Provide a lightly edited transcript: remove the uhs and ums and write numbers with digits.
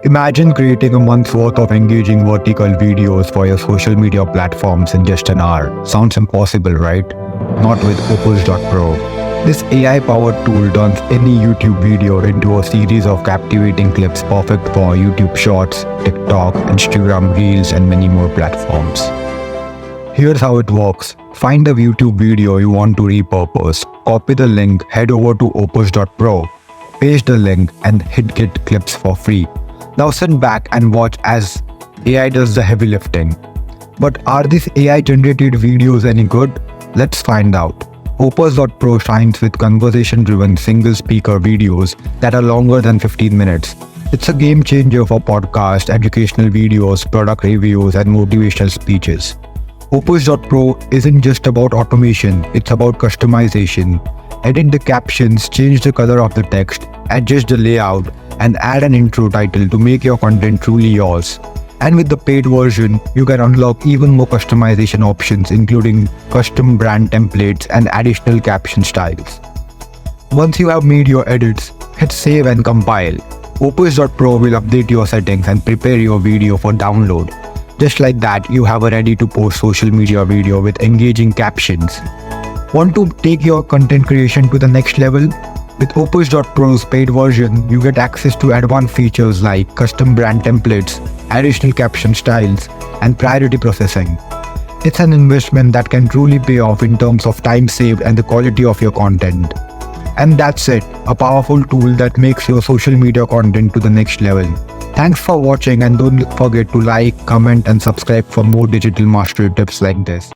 Imagine creating a month's worth of engaging vertical videos for your social media platforms in just an hour. Sounds impossible, right? Not with Opus.Pro. This AI-powered tool turns any YouTube video into a series of captivating clips perfect for YouTube Shorts, TikTok, Instagram Reels, and many more platforms. Here's how it works. Find a YouTube video you want to repurpose. Copy the link, head over to Opus.Pro, paste the link, and hit Get Clips for free. Now sit back and watch as AI does the heavy lifting. But are these AI-generated videos any good? Let's find out. Opus.Pro shines with conversation-driven single-speaker videos that are longer than 15 minutes. It's a game changer for podcasts, educational videos, product reviews, and motivational speeches. Opus.Pro isn't just about automation, it's about customization. Edit the captions, change the color of the text, adjust the layout, and add an intro title to make your content truly yours. And with the paid version, you can unlock even more customization options, including custom brand templates and additional caption styles. Once you have made your edits, hit save and compile. Opus.Pro will update your settings and prepare your video for download. Just like that, you have a ready-to-post social media video with engaging captions. Want to take your content creation to the next level? With Opus.Pro's paid version, you get access to advanced features like custom brand templates, additional caption styles, and priority processing. It's an investment that can truly pay off in terms of time saved and the quality of your content. And that's it, a powerful tool that makes your social media content to the next level. Thanks for watching, and don't forget to like, comment, and subscribe for more digital mastery tips like this.